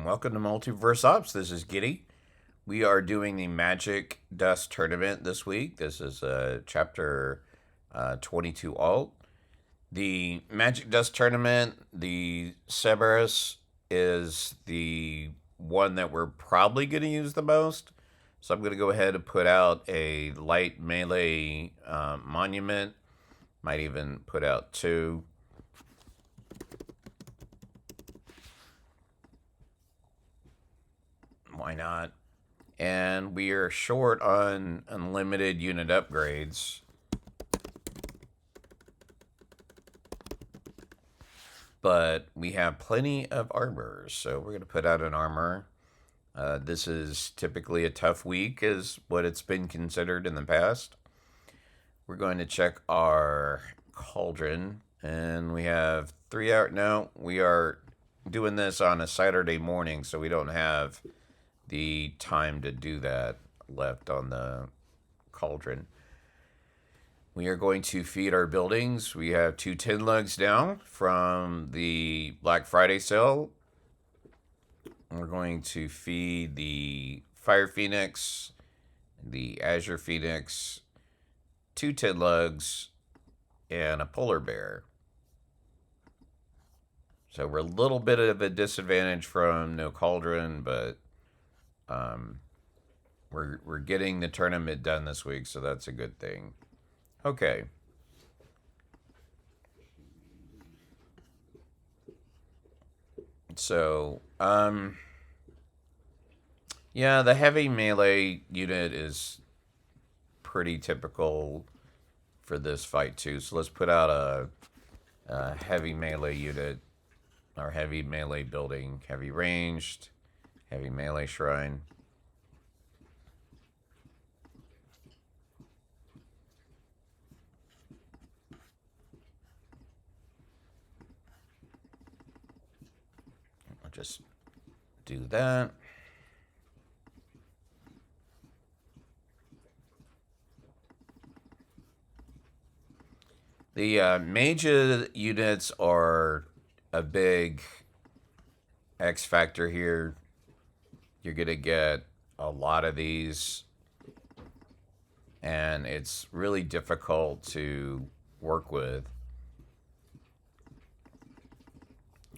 Welcome to Multiverse Ops. This is Giddy. We are doing the Magic Dust Tournament this week. This is chapter 22 alt. The Magic Dust Tournament, the Cerberus, is the one that we're probably going to use the most. So I'm going to go ahead and put out a light melee monument. Might even put out two. Why not? And we are short on unlimited unit upgrades. But we have plenty of armor, so we're going to put out an armor. This is typically a tough week, is what it's been considered in the past. We're going to check our cauldron, and we have 3 hours. No, we are doing this on a Saturday morning, so we don't have the time to do that left on the cauldron. We are going to feed our buildings. We have 2 tin lugs now from the Black Friday sale. We're going to feed the Fire Phoenix, the Azure Phoenix, 2 tin lugs, and a polar bear. So we're a little bit of a disadvantage from no cauldron, but we're getting the tournament done this week, so that's a good thing. Okay. So, yeah, the heavy melee unit is pretty typical for this fight too. So let's put out a heavy melee unit, our heavy melee building, heavy ranged, heavy melee shrine. I'll just do that. The mage units are a big X factor here. You're going to get a lot of these, and it's really difficult to work with.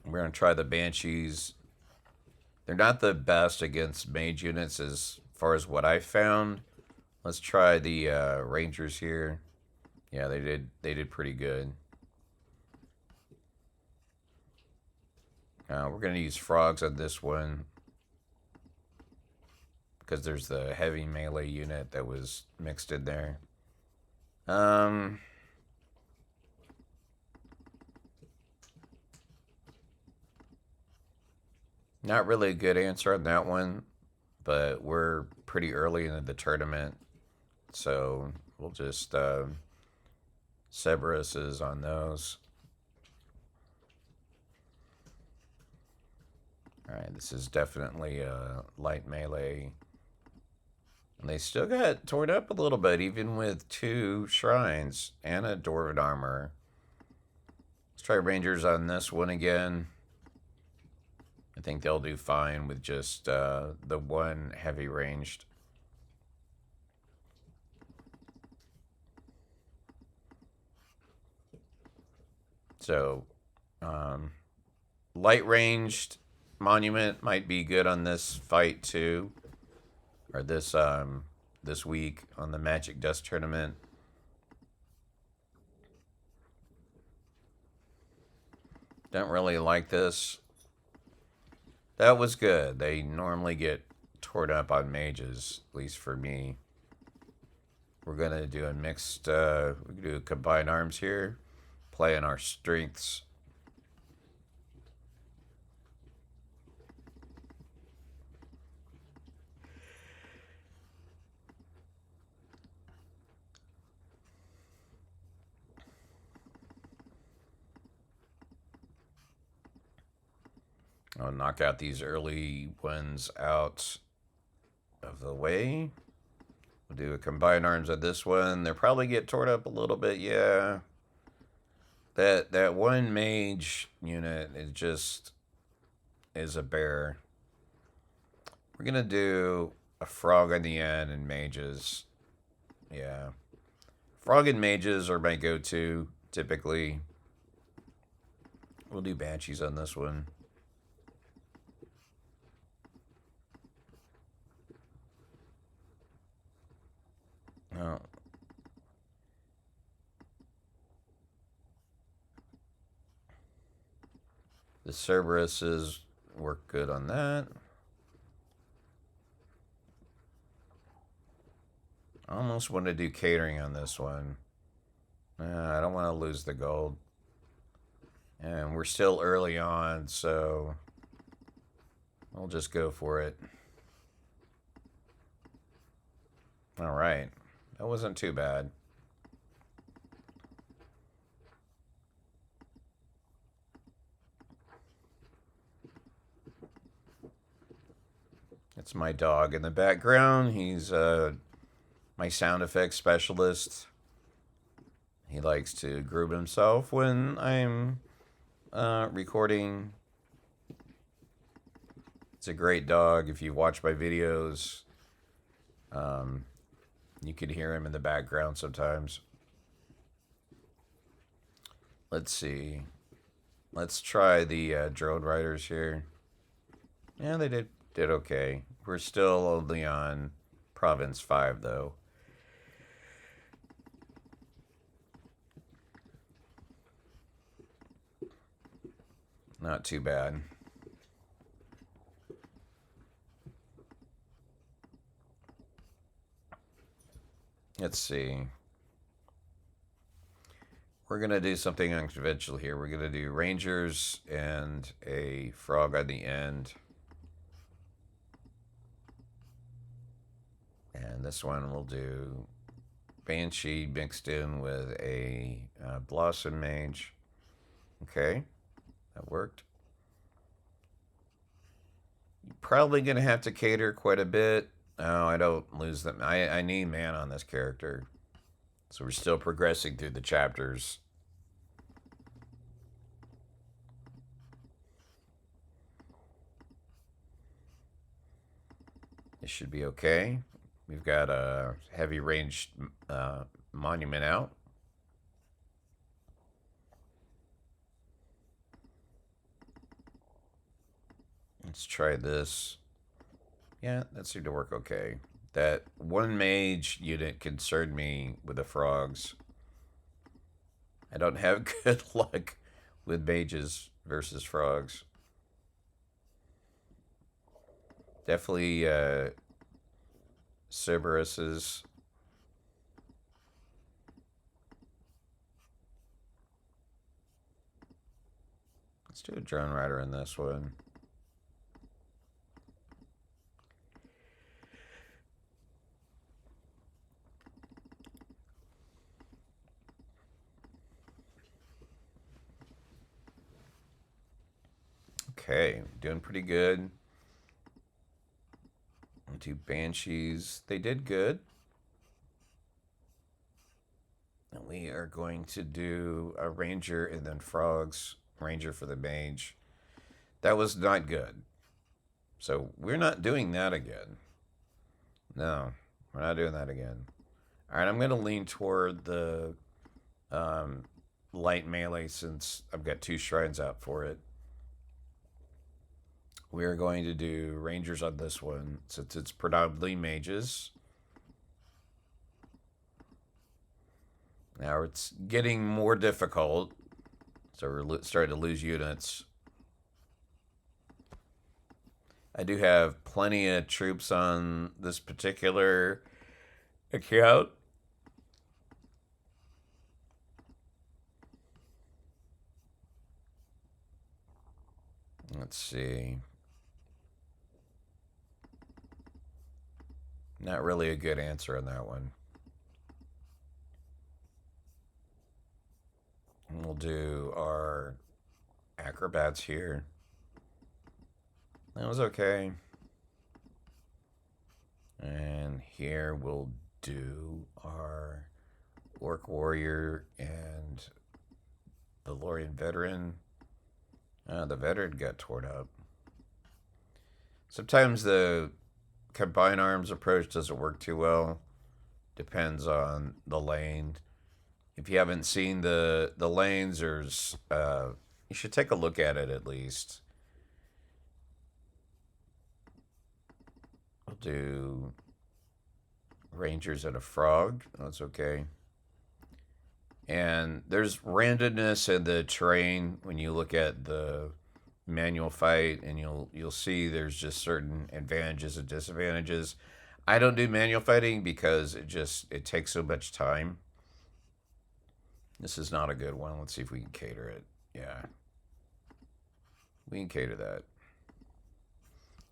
We're going to try the Banshees. They're not the best against mage units as far as what I've found. Let's try the Rangers here. Yeah, they did pretty good. We're going to use frogs on this one because there's the heavy melee unit that was mixed in there. Not really a good answer on that one, but we're pretty early into the tournament, so we'll just Cerberus is on those. Alright, this is definitely a light melee. And they still got torn up a little bit, even with 2 shrines and a dwarven armor. Let's try Rangers on this one again. I think they'll do fine with just the 1 heavy ranged. So, light ranged monument might be good on this fight too, or this week on the Magic Dust Tournament. Don't really like this. That was good. They normally get torn up on mages, at least for me. We're gonna do a mixed. We can do combined arms here, playing our strengths. I'll knock out these early ones out of the way. We'll do a combined arms on this one. They'll probably get torn up a little bit, yeah. That one mage unit is just is a bear. We're gonna do a frog on the end and mages. Yeah. Frog and mages are my go-to, typically. We'll do banshees on this one. Oh. The Cerberuses work good on that. I almost want to do catering on this one. I don't want to lose the gold. And we're still early on, so I'll just go for it. All right. That wasn't too bad. It's my dog in the background. He's my sound effects specialist. He likes to groove himself when I'm recording. It's a great dog. If you watch my videos, you could hear him in the background sometimes. Let's see. Let's try the drone riders here. Yeah, they did okay. We're still only on Province 5, though. Not too bad. Let's see. We're going to do something unconventional here. We're going to do Rangers and a frog on the end. And this one we'll do Banshee mixed in with a Blossom Mage. Okay, that worked. Probably going to have to cater quite a bit. Oh, I don't lose them. I need mana on this character. So we're still progressing through the chapters. This should be okay. We've got a heavy ranged monument out. Let's try this. Yeah, that seemed to work okay. That one mage unit concerned me with the frogs. I don't have good luck with mages versus frogs. Definitely Cerberuses. Let's do a drone rider in this one. Okay, doing pretty good. I'll do banshees. They did good. And we are going to do a ranger and then frogs. Ranger for the mage. That was not good. So we're not doing that again. No, we're not doing that again. All right, I'm going to lean toward the light melee since I've got two shrines out for it. We're going to do rangers on this one since it's predominantly mages. Now it's getting more difficult, so we're starting to lose units. I do have plenty of troops on this particular account. Let's see. Not really a good answer on that one. And we'll do our acrobats here. That was okay. And here we'll do our orc warrior and Valorian veteran. The veteran got torn up. Sometimes the combined arms approach doesn't work too well. Depends on the lane. If you haven't seen the lanes, there's you should take a look at it at least. We'll do Rangers and a frog. That's okay. And there's randomness in the terrain when you look at the manual fight, and you'll see there's just certain advantages and disadvantages. I don't do manual fighting because it takes so much time. This is not a good one. Let's see if we can cater it. Yeah, we can cater that.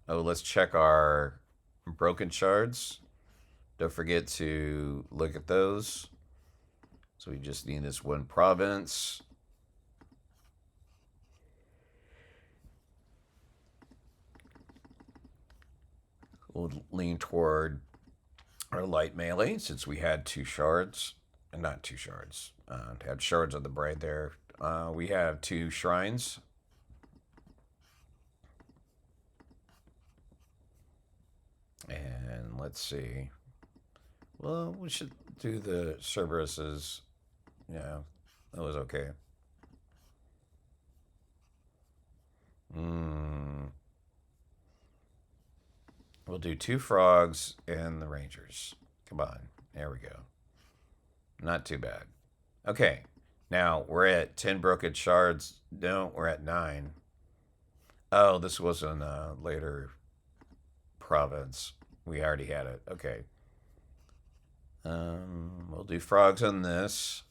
Oh, let's check our broken shards. Don't forget to look at those. So we just need this one province. We'll lean toward our light melee since we had two shards. Not two shards. Had shards on the braid there. We have two shrines. And let's see. Well, we should do the Cerberuses. Yeah, that was okay. Mm, we'll do two frogs and the Rangers. Come on. There we go. Not too bad. Okay. Now we're at 10 broken shards. No, we're at 9. Oh, this wasn't a later province. We already had it. Okay. We'll do frogs on this.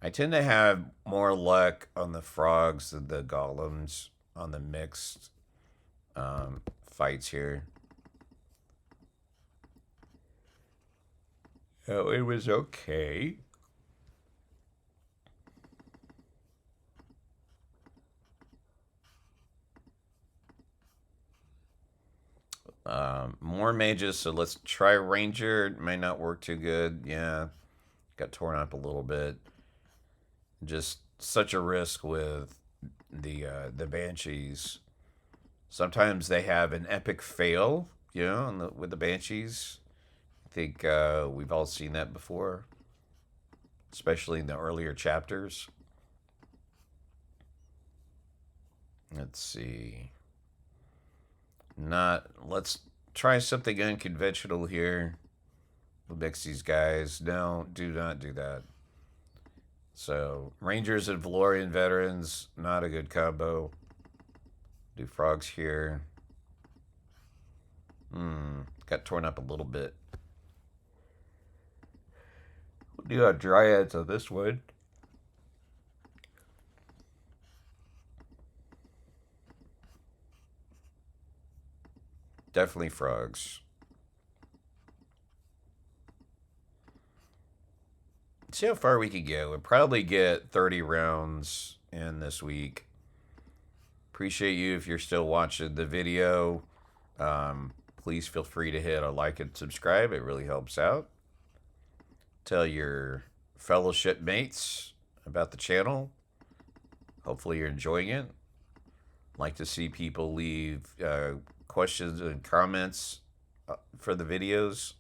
I tend to have more luck on the frogs than the golems on the mixed fights here. Oh, it was okay. More mages, so let's try ranger. It may not work too good. Yeah, got torn up a little bit. Just such a risk with the banshees. Sometimes they have an epic fail, with the banshees. I think we've all seen that before, especially in the earlier chapters. Let's see. Not. Let's try something unconventional here. We'll mix these guys. No, do not do that. So, Rangers and Valorian veterans, not a good combo. Do frogs here. Got torn up a little bit. We'll do our dryads on this one. Definitely frogs. See how far we could go. We'll probably get 30 rounds in this week. Appreciate you if you're still watching the video. Please feel free to hit a like and subscribe. It really helps out. Tell your fellowship mates about the channel. Hopefully you're enjoying it. Like to see people leave questions and comments for the videos.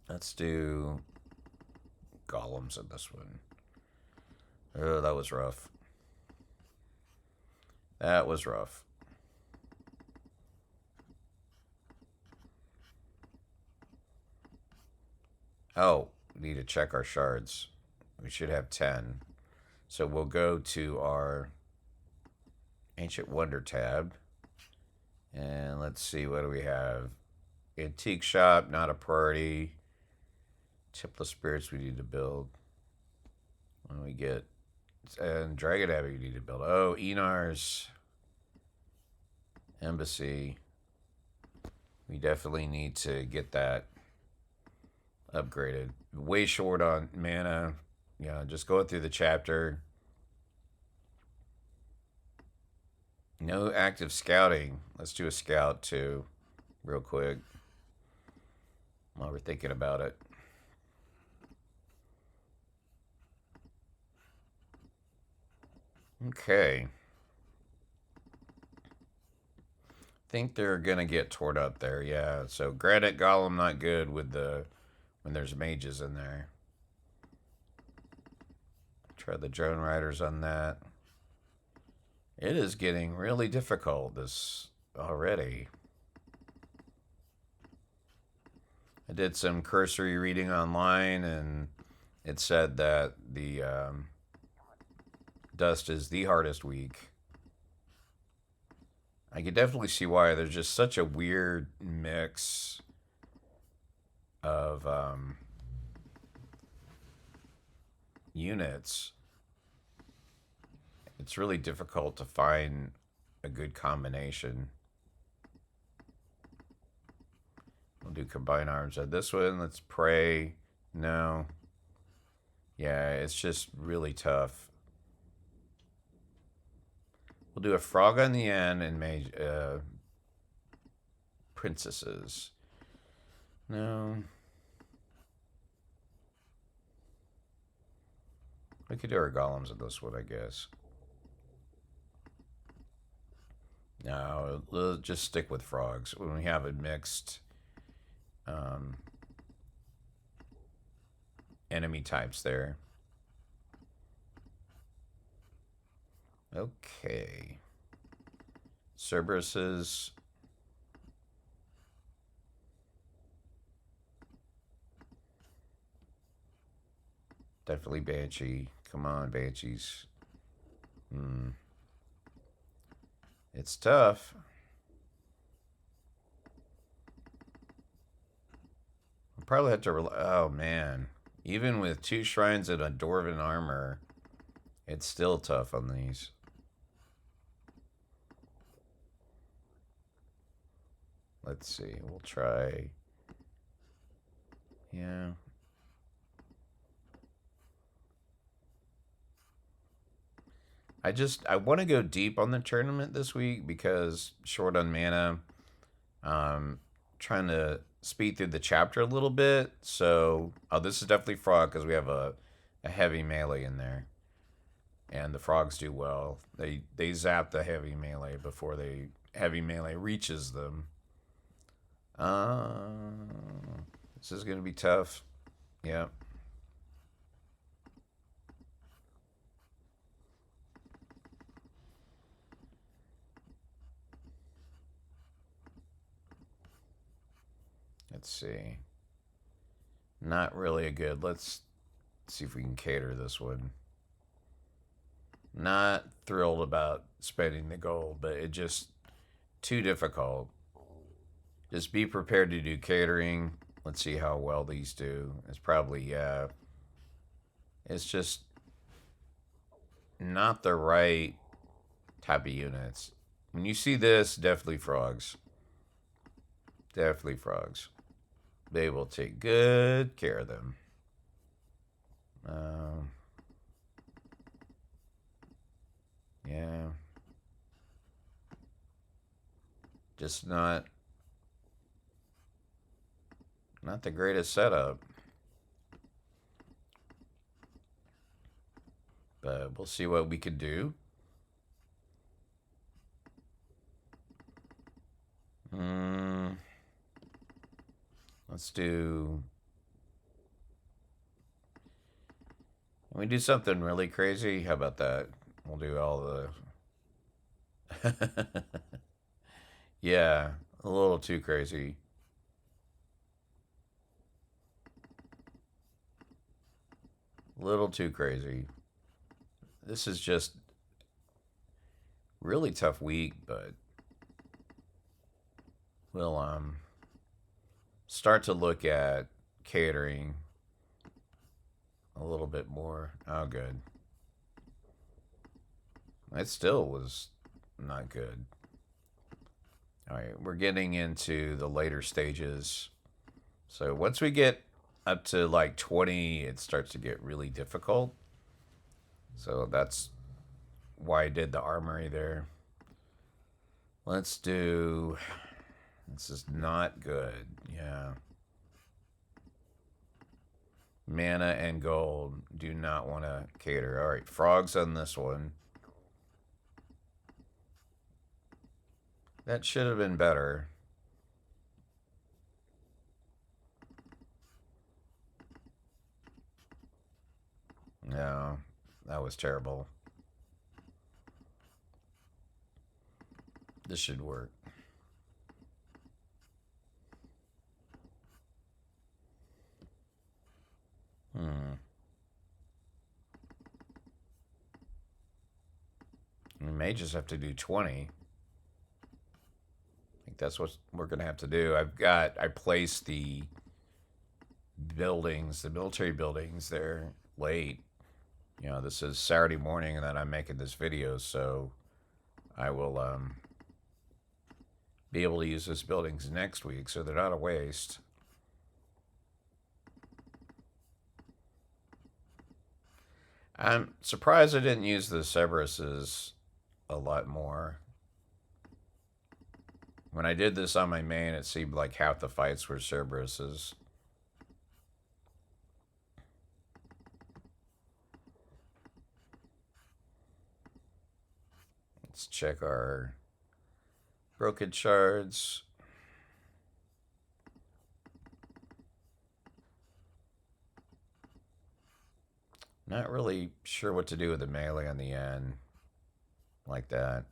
Let's do golems in this one. Oh, that was rough. That was rough. Oh, we need to check our shards. We should have 10. So we'll go to our Ancient Wonder tab. And let's see, what do we have? Antique Shop, not a priority. Temple of Spirits we need to build. What do we get? And Dragon Abbey we need to build. Oh, Enar's Embassy. We definitely need to get that upgraded. Way short on mana. Yeah, just going through the chapter. No active scouting. Let's do a scout too, real quick, while we're thinking about it. Okay. think they're gonna get torn up there. Yeah. So granite golem not good with the when there's mages in there. Try the drone riders on that. It is getting really difficult this already. I did some cursory reading online, and it said that the dust is the hardest week. I could definitely see why. There's just such a weird mix of units. It's really difficult to find a good combination. We'll do combine arms on this one. Let's pray. No. Yeah, it's just really tough. We'll do a frog on the end and princesses. No. We could do our golems in this one, I guess. No, we'll just stick with frogs when we have a mixed enemy types there. Okay. Cerberuses. Definitely Banshee. Come on, Banshees. It's tough. I'll probably have to rely. Oh, man. Even with 2 shrines and a dwarven armor, it's still tough on these. Let's see. We'll try. Yeah. I want to go deep on the tournament this week because short on mana. Trying to speed through the chapter a little bit. So, this is definitely frog because we have a heavy melee in there, and the frogs do well. They zap the heavy melee before the heavy melee reaches them. This is gonna be tough. Yeah. Let's see. Not really a good. Let's see if we can cater this one. Not thrilled about spending the gold, but it just too difficult. Just be prepared to do catering. Let's see how well these do. It's probably, yeah. It's just not the right type of units. When you see this, definitely frogs. Definitely frogs. They will take good care of them. Yeah. Just not the greatest setup. But we'll see what we can do. Let's do. Can we do something really crazy? How about that? We'll do all the. Yeah, a little too crazy. A little too crazy. This is just really tough week, but we'll start to look at catering a little bit more. Oh, good. It still was not good. All right, we're getting into the later stages. So once we get up to like 20, it starts to get really difficult. So that's why I did the armory there. Let's do. This is not good. Yeah. Mana and gold do not want to cater. All right, frogs on this one. That should have been better. No, that was terrible. This should work. Hmm. We may just have to do 20. I think that's what we're going to have to do. I placed the buildings, the military buildings there late. You know, this is Saturday morning that I'm making this video, so I will be able to use those buildings next week, so they're not a waste. I'm surprised I didn't use the Cerberuses a lot more. When I did this on my main, it seemed like half the fights were Cerberuses. Let's check our broken shards. Not really sure what to do with the melee on the end. Like that.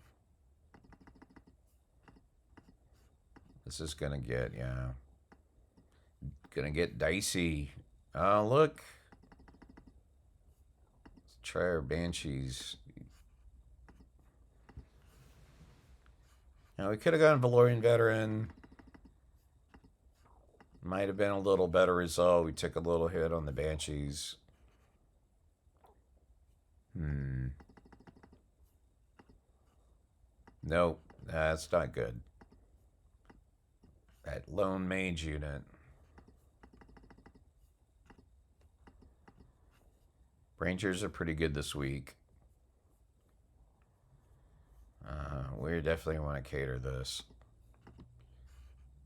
This is gonna get, yeah. Gonna get dicey. Oh, look. Let's try our Banshees. Now, we could have gone Valorian Veteran. Might have been a little better result. We took a little hit on the Banshees. Nope, that's not good. That lone mage unit. Rangers are pretty good this week. We definitely want to cater this.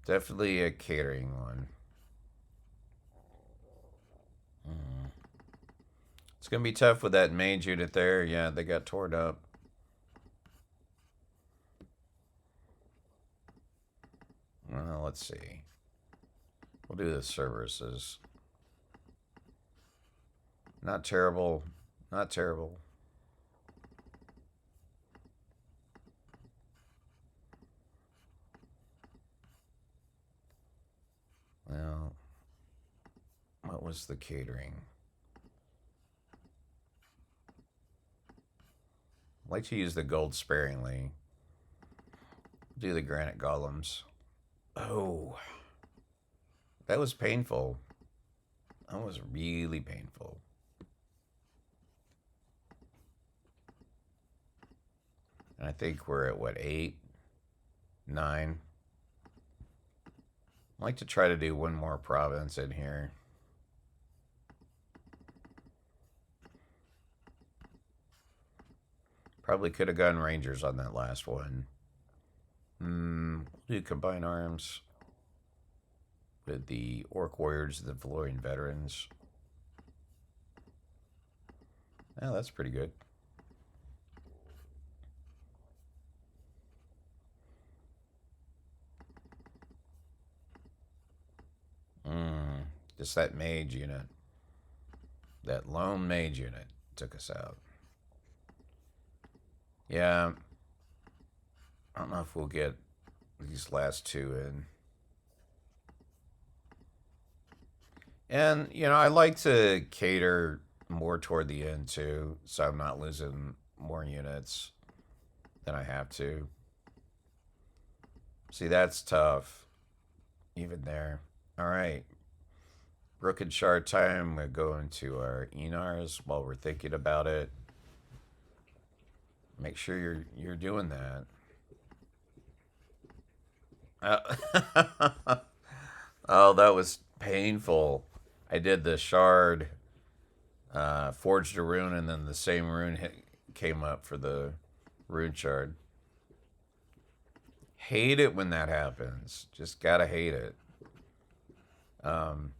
Definitely a catering one. It's going to be tough with that mage unit there. Yeah, they got torn up. Well, let's see. We'll do the services. Not terrible. Not terrible. Well, what was the catering? I like to use the gold sparingly. Do the granite golems. Oh, that was painful. That was really painful. And I think we're at what, 8, 9? I'd like to try to do one more province in here. Probably could have gone Rangers on that last one. Do combine arms with the Orc Warriors, the Valorian Veterans. Oh, that's pretty good. Just that mage unit. That lone mage unit took us out. Yeah. I don't know if we'll get these last two in. And, you know, I like to cater more toward the end, too, so I'm not losing more units than I have to. See, that's tough. Even there. All right. Rook and Shard time. We'll go into our Enars while we're thinking about it. Make sure you're doing that. Oh, that was painful. I did the shard, forged a rune, and then the same rune came up for the rune shard. Hate it when that happens. Just gotta hate it. Um,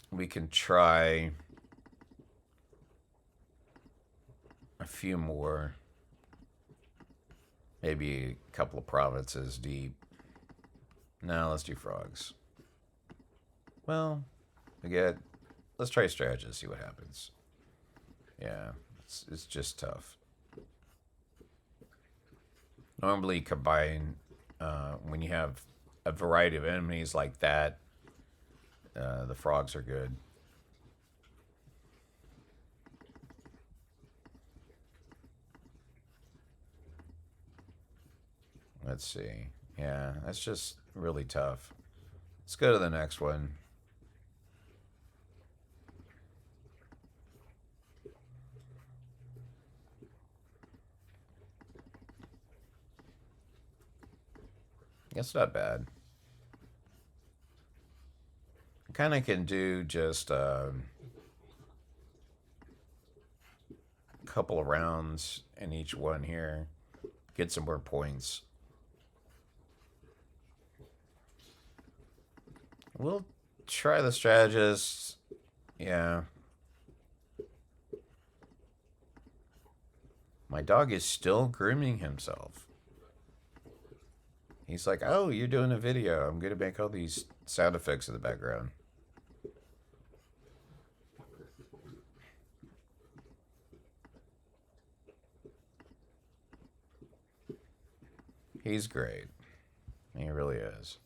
we can try a few more. Maybe a couple of provinces deep. No, let's do frogs. Well, we get. Let's try strategists, see what happens. Yeah, it's just tough. Normally, combine when you have a variety of enemies like that, the frogs are good. Let's see. Yeah, that's just really tough. Let's go to the next one. It's not bad. Kind of can do just a couple of rounds in each one here. Get some more points. We'll try the strategist. Yeah. My dog is still grooming himself. He's like, oh, you're doing a video. I'm going to make all these sound effects in the background. He's great. He really is.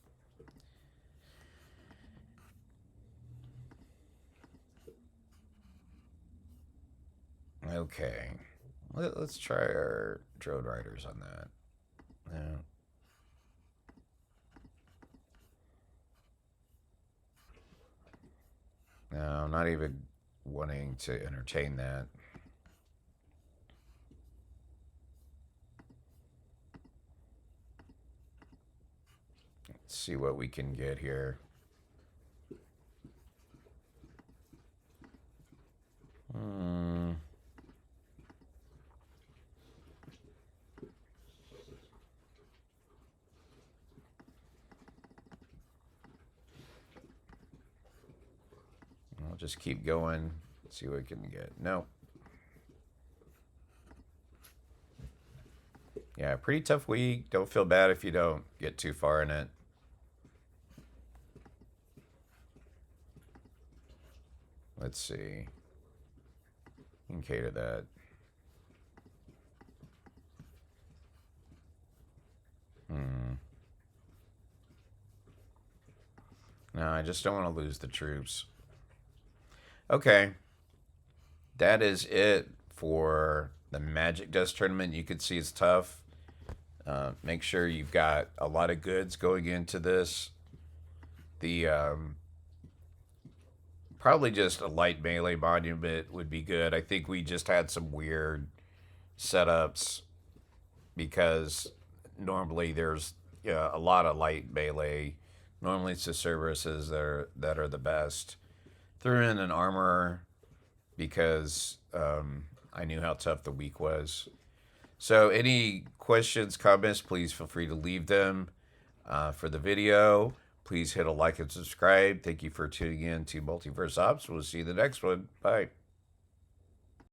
Okay. Let's try our drone riders on that. Yeah. No, I'm not even wanting to entertain that. Let's see what we can get here. Hmm. I'll just keep going. See what we can get. No. Yeah, pretty tough week. Don't feel bad if you don't get too far in it. Let's see. You can cater that. Hmm. No, I just don't want to lose the troops. Okay. That is it for the Magic Dust tournament. You can see it's tough. Make sure you've got a lot of goods going into this. The probably just a light melee monument would be good. I think we just had some weird setups because normally there's a lot of light melee. Normally it's the services that are the best. Threw in an armor because I knew how tough the week was. So, any questions, comments, please feel free to leave them for the video. Please hit a like and subscribe. Thank you for tuning in to Multiverse Ops. We'll see you in the next one. Bye.